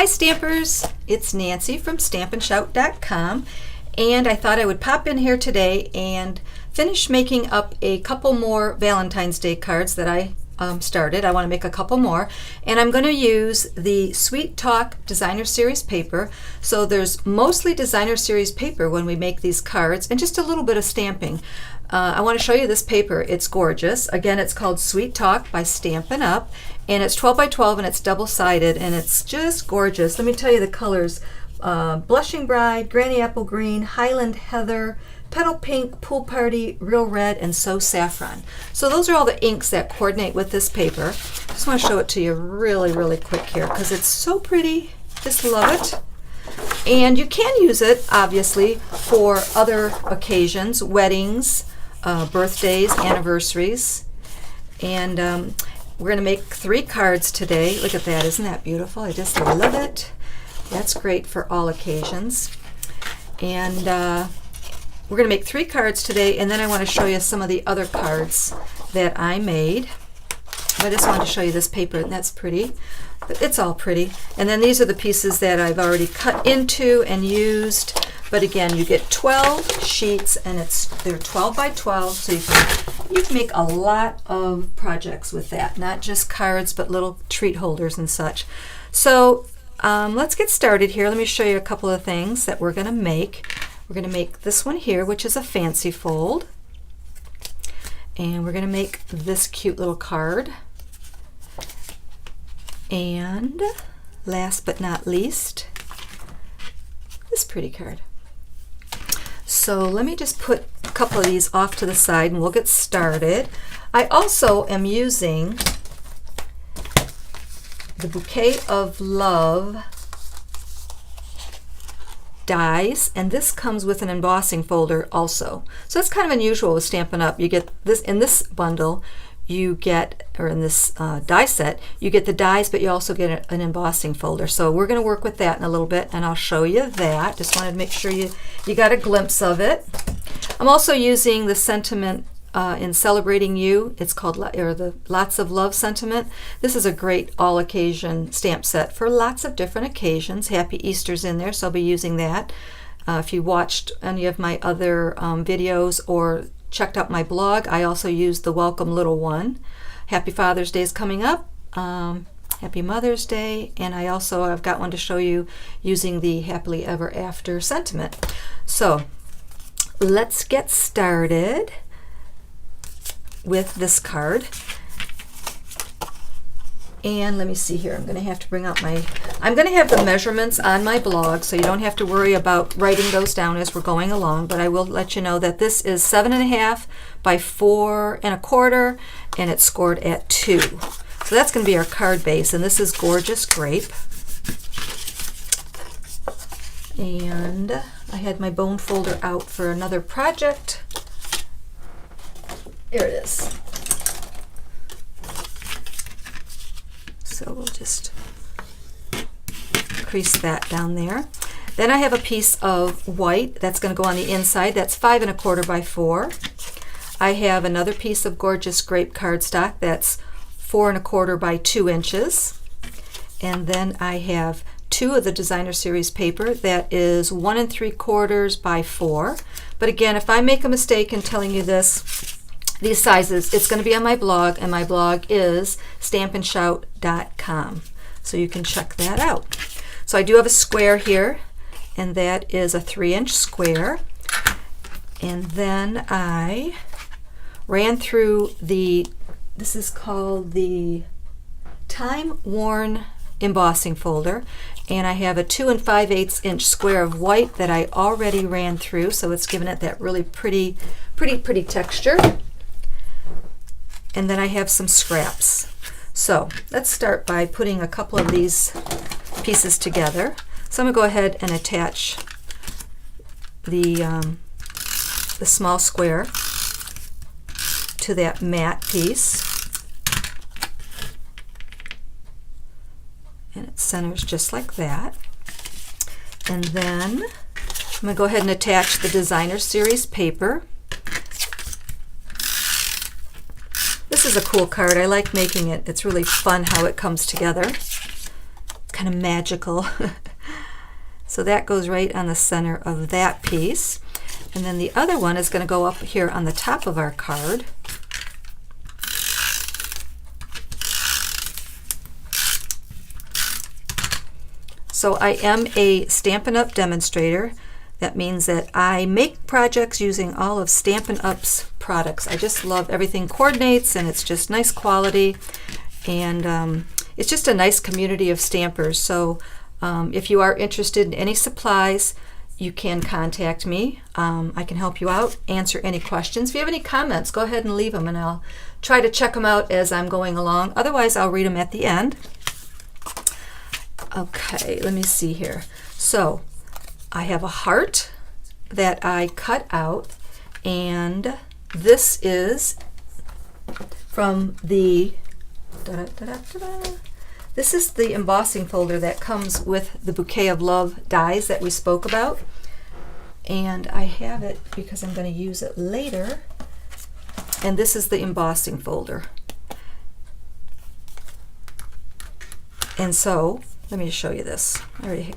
Hi Stampers, it's Nancy from stampandshout.com, and I thought I would pop in here today and finish making up a couple more Valentine's Day cards that I started. I want to make a couple more, and I'm going to use the Sweet Talk Designer Series paper. So there's mostly Designer Series paper when we make these cards and just a little bit of stamping. I want to show you this paper. It's gorgeous. Again, it's called Sweet Talk by Stampin Up, and it's 12 by 12 and it's double-sided, and it's just gorgeous. Let me tell you the colors. Blushing Bride, Granny Apple Green, Highland Heather, Petal Pink, Pool Party, Real Red, and So Saffron. So those are all the inks that coordinate with this paper. I just want to show it to you really quick here because it's so pretty. Just love it. And you can use it, obviously, for other occasions, weddings, birthdays, anniversaries. And we're going to make 3 cards today. Look at that. Isn't that beautiful? I just love it. That's great for all occasions. And we're going to make 3 cards today, and then I want to show you some of the other cards that I made. I just wanted to show you this paper, and that's pretty. It's all pretty. And then these are the pieces that I've already cut into and used. But again, you get 12 sheets, and they're 12 by 12, so you can make a lot of projects with that. Not just cards, but little treat holders and such. So let's get started here. Let me show you a couple of things that we're going to make. We're going to make this one here, which is a fancy fold. And we're going to make this cute little card. And last but not least, this pretty card. So let me just put a couple of these off to the side and we'll get started. I also am using the Bouquet of Love dies, and this comes with an embossing folder also. So that's kind of unusual with Stampin' Up. You get this in this bundle, you get, or in this die set, you get the dies, but you also get an embossing folder. So we're going to work with that in a little bit, and I'll show you that. Just wanted to make sure you got a glimpse of it. I'm also using the sentiment in Celebrating You. It's called the Lots of Love sentiment. This is a great all-occasion stamp set for lots of different occasions. Happy Easter's in there, so I'll be using that. If you watched any of my other videos or checked out my blog, I also used the Welcome Little One. Happy Father's Day is coming up. Happy Mother's Day, and I've got one to show you using the Happily Ever After sentiment. So let's get started with this card. And let me see here. I'm going to have to bring out I'm going to have the measurements on my blog, so you don't have to worry about writing those down as we're going along, but I will let you know that this is 7.5 by 4 1/4, and it's scored at 2. So that's going to be our card base, and this is Gorgeous Grape. And I had my bone folder out for another project. Here it is. So we'll just crease that down there. Then I have a piece of white that's going to go on the inside. That's 5 1/4 by 4. I have another piece of Gorgeous Grape cardstock that's 4 1/4 by 2 inches. And then I have 2 of the Designer Series paper that is 1 3/4 by 4. But again, if I make a mistake in telling you these sizes, it's going to be on my blog, and my blog is stampandshout.com, so you can check that out. So I do have a square here, and that is a 3-inch square. And then I ran through this is called the Time Worn embossing folder, and I have a 2 5/8 inch square of white that I already ran through, so it's given it that really pretty texture. And then I have some scraps. So let's start by putting a couple of these pieces together. So I'm going to go ahead and attach the small square to that matte piece. And it centers just like that. And then I'm going to go ahead and attach the Designer Series paper. This is a cool card. I like making it. It's really fun how it comes together. It's kind of magical. So that goes right on the center of that piece. And then the other one is going to go up here on the top of our card. So I am a Stampin' Up! Demonstrator. That means that I make projects using all of Stampin' Up's products. I just love everything coordinates, and it's just nice quality, and it's just a nice community of stampers. So if you are interested in any supplies, you can contact me. I can help you out, answer any questions. If you have any comments, go ahead and leave them, and I'll try to check them out as I'm going along. Otherwise, I'll read them at the end. Okay, let me see here. So I have a heart that I cut out, and this is from the this is the embossing folder that comes with the Bouquet of Love dies that we spoke about, and I have it because I'm going to use it later. And this is the embossing folder, and so let me show you this.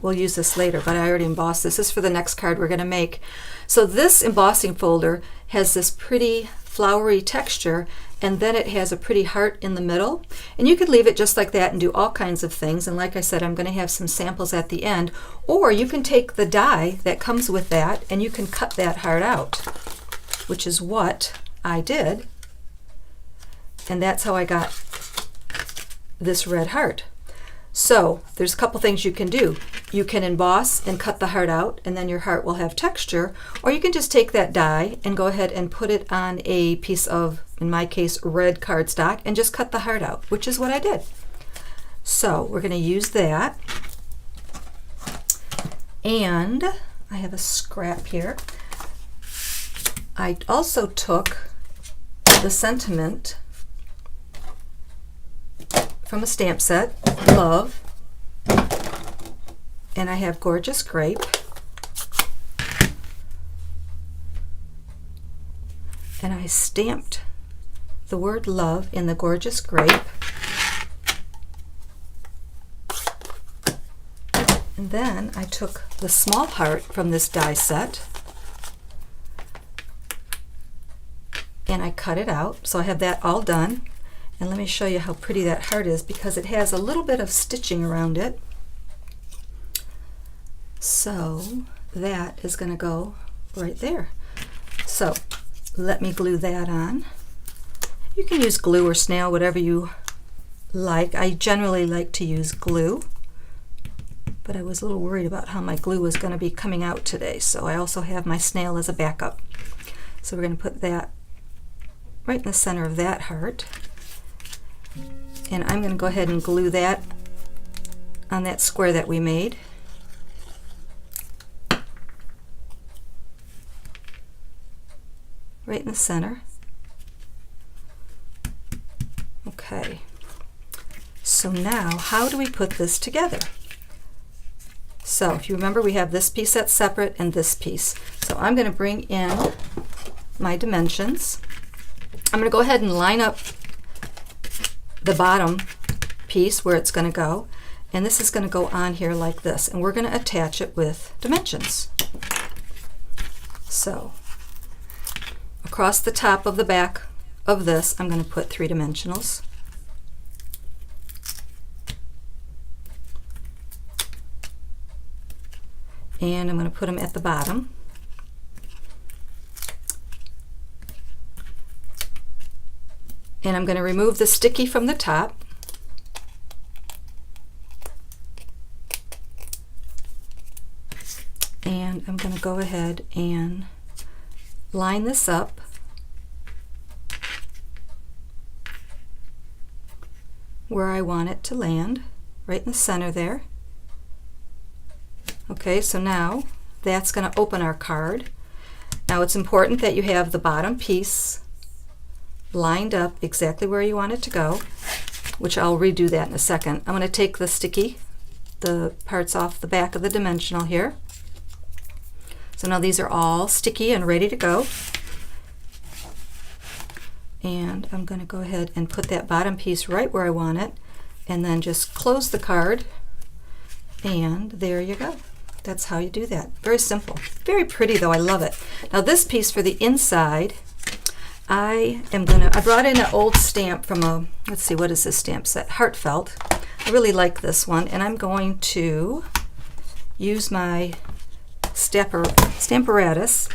We'll use this later, but I already embossed this. This is for the next card we're going to make. So this embossing folder has this pretty flowery texture, and then it has a pretty heart in the middle. And you could leave it just like that and do all kinds of things. And like I said, I'm going to have some samples at the end. Or you can take the die that comes with that and you can cut that heart out, which is what I did. And that's how I got this red heart. So there's a couple things you can do. You can emboss and cut the heart out, and then your heart will have texture, or you can just take that die and go ahead and put it on a piece of, in my case, red cardstock, and just cut the heart out, which is what I did. So we're going to use that. And I have a scrap here. I also took the sentiment from a stamp set, Love, and I have Gorgeous Grape, and I stamped the word love in the Gorgeous Grape, and then I took the small heart from this die set and I cut it out. So I have that all done. And let me show you how pretty that heart is, because it has a little bit of stitching around it. So that is going to go right there. So let me glue that on. You can use glue or snail, whatever you like. I generally like to use glue, but I was a little worried about how my glue was going to be coming out today. So I also have my snail as a backup. So we're going to put that right in the center of that heart. And I'm going to go ahead and glue that on that square that we made. Right in the center. Okay. So now, how do we put this together? So if you remember, we have this piece that's separate and this piece. So I'm going to bring in my dimensions. I'm going to go ahead and line up the bottom piece where it's going to go, and this is going to go on here like this, and we're going to attach it with dimensions. So across the top of the back of this, I'm going to put 3 dimensionals. And I'm going to put them at the bottom. And I'm going to remove the sticky from the top. And I'm going to go ahead and line this up where I want it to land, right in the center there. Okay, so now that's going to open our card. Now it's important that you have the bottom piece lined up exactly where you want it to go, which I'll redo that in a second. I'm going to take the sticky, the parts off the back of the dimensional here. So now these are all sticky and ready to go. And I'm going to go ahead and put that bottom piece right where I want it, and then just close the card And there you go. That's how you do that. Very simple. Very pretty though, I love it. Now this piece for the inside, I brought in an old stamp from a, let's see, what is this stamp set? Heartfelt. I really like this one, and I'm going to use my Stamparatus.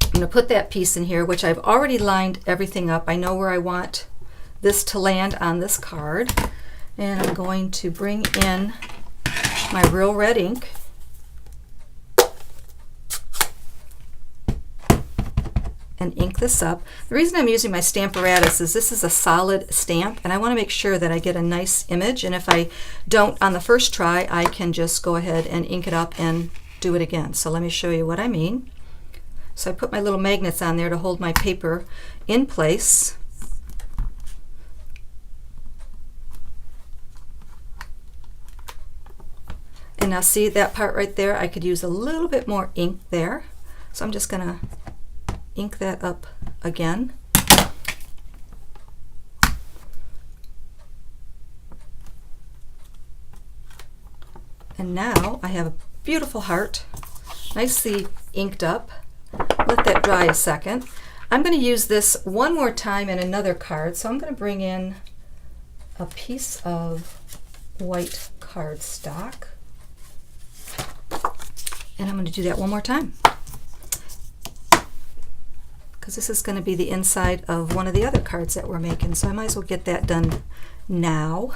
I'm going to put that piece in here, which I've already lined everything up. I know where I want this to land on this card. And I'm going to bring in my real red ink. And ink this up. The reason I'm using my Stamparatus is this is a solid stamp, and I want to make sure that I get a nice image, and if I don't on the first try, I can just go ahead and ink it up and do it again. So let me show you what I mean. So I put my little magnets on there to hold my paper in place. And now see that part right there? I could use a little bit more ink there. So I'm just gonna ink that up again. And now I have a beautiful heart, nicely inked up. Let that dry a second. I'm going to use this one more time in another card, so I'm going to bring in a piece of white cardstock. And I'm going to do that one more time, because this is going to be the inside of one of the other cards that we're making, so I might as well get that done now.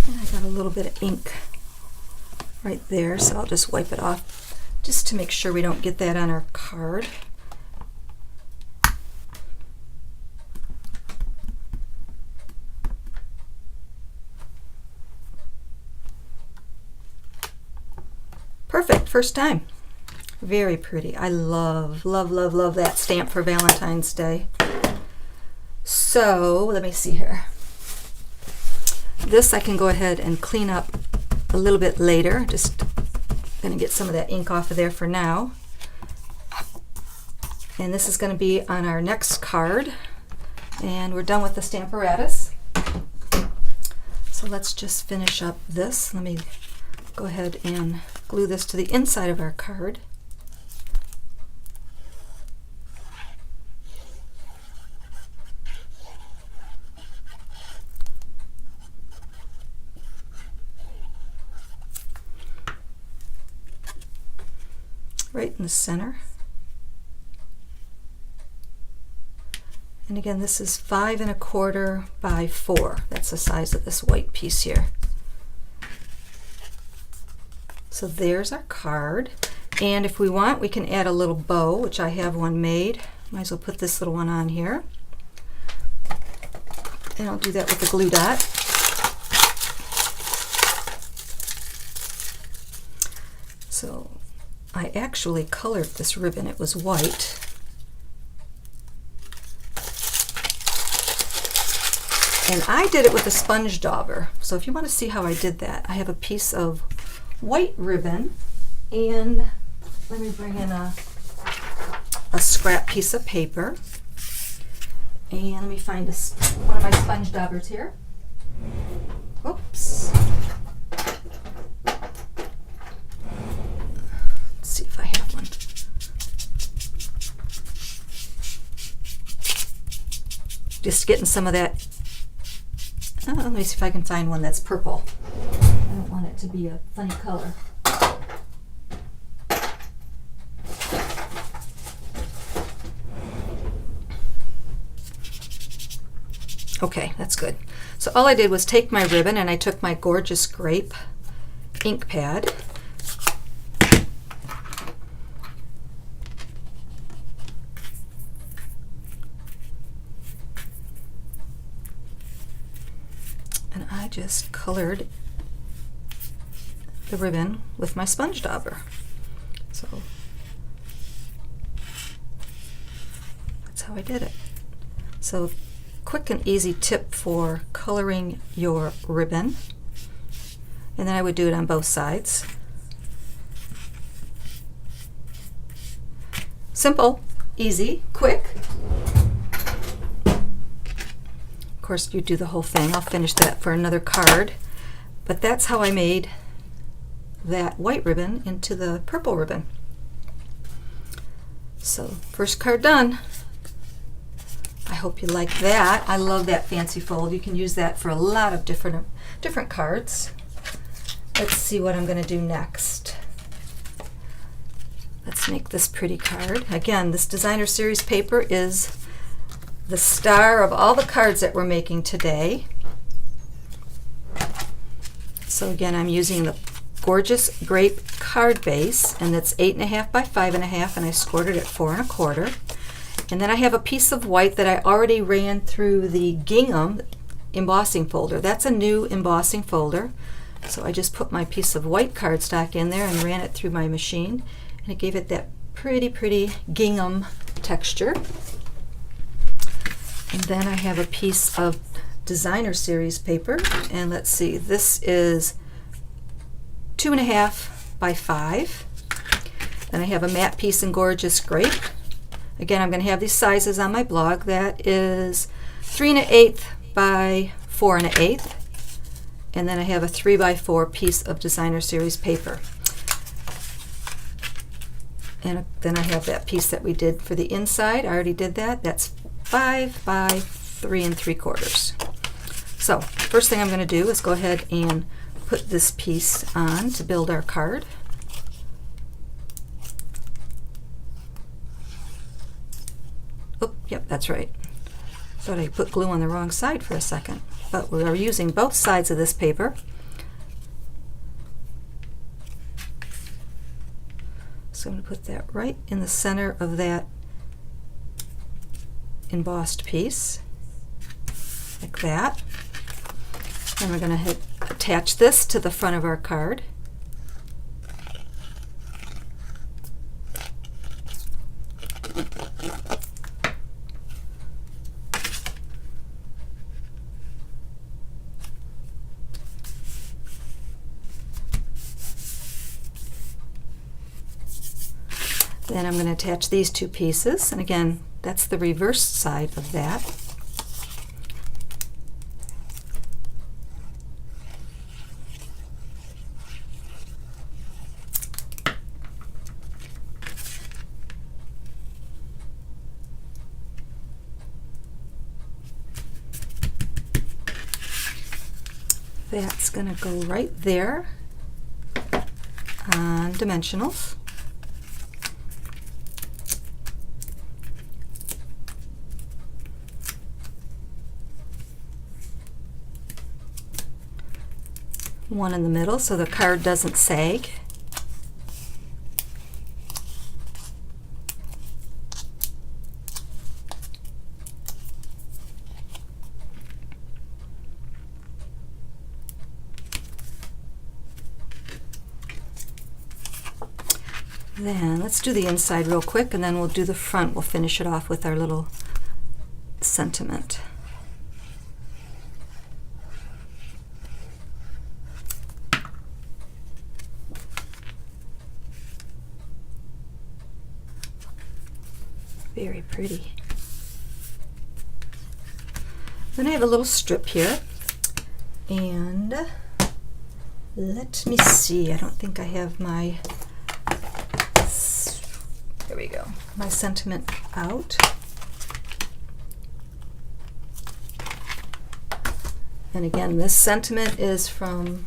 And I got a little bit of ink right there, so I'll just wipe it off just to make sure we don't get that on our card. Perfect, first time. Very pretty. I love, love, love, love that stamp for Valentine's Day. So let me see here. This I can go ahead and clean up a little bit later. Just gonna get some of that ink off of there for now. And this is gonna be on our next card. And we're done with the Stamparatus. So let's just finish up this. Let me go ahead and glue this to the inside of our card. Right in the center. And again, this is 5 1/4 by 4. That's the size of this white piece here. So there's our card. And if we want, we can add a little bow, which I have one made. Might as well put this little one on here. And I'll do that with the glue dot. So I actually colored this ribbon. It was white. And I did it with a sponge dauber. So if you want to see how I did that, I have a piece of white ribbon, and let me bring in a scrap piece of paper, and let me find one of my sponge daubers here. Oops. Let's see if I have one. Just getting some of that. Let me see if I can find one that's purple. I don't want it to be a funny color. Okay, that's good. So all I did was take my ribbon and I took my gorgeous grape ink pad. And I just colored the ribbon with my sponge dauber. So that's how I did it. So quick and easy tip for coloring your ribbon. And then I would do it on both sides. Simple, easy, quick. course, you do the whole thing. I'll finish that for another card. But that's how I made that white ribbon into the purple ribbon. So first card done. I hope you like that. I love that fancy fold. You can use that for a lot of different cards. Let's see what I'm going to do next. Let's make this pretty card. Again, this designer series paper is the star of all the cards that we're making today. So again, I'm using the Gorgeous Grape card base, and that's 8.5 by 5.5, and I scored it at 4 1/4. And then I have a piece of white that I already ran through the gingham embossing folder. That's a new embossing folder. So I just put my piece of white cardstock in there and ran it through my machine, and it gave it that pretty gingham texture. And then I have a piece of designer series paper, and let's see, this is 2.5 by 5. Then I have a matte piece in Gorgeous Grape. Again, I'm going to have these sizes on my blog. That is 3 1/8 by 4 1/8. And then I have a 3 by 4 piece of designer series paper. And then I have that piece that we did for the inside. I already did that. That's 5 by 3 3/4. So first thing I'm going to do is go ahead and put this piece on to build our card. Oh, yep, that's right. Thought I put glue on the wrong side for a second, but we are using both sides of this paper. So I'm going to put that right in the center of that embossed piece, like that. And we're going to attach this to the front of our card. Then I'm going to attach these two pieces, and again, that's the reverse side of that. That's going to go right there on dimensionals. One in the middle so the card doesn't sag. Then let's do the inside real quick, and then we'll do the front. We'll finish it off with our little sentiment. Very pretty. Then I have a little strip here, and let me see, I don't think I have my, there we go, my sentiment out. And again, this sentiment is from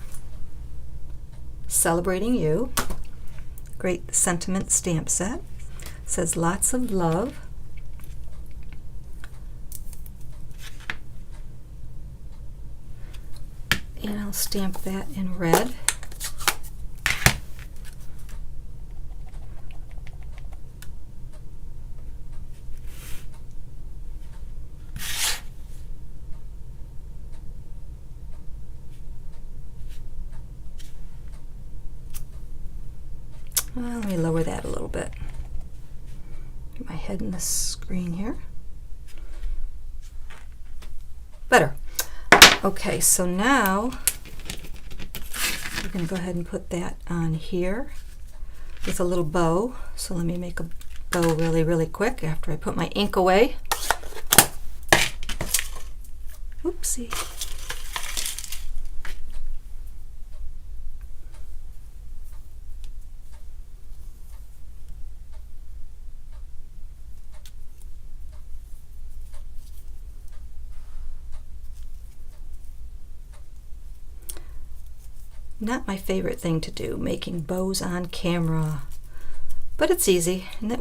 Celebrating You, great sentiment stamp set. It says lots of love. And I'll stamp that in red. Well, let me lower that a little bit. Get my head in the screen here. Better. Okay, so now we're going to go ahead and put that on here with a little bow. So let me make a bow really quick after I put my ink away. Oopsie. Not my favorite thing to do, making bows on camera, but it's easy and it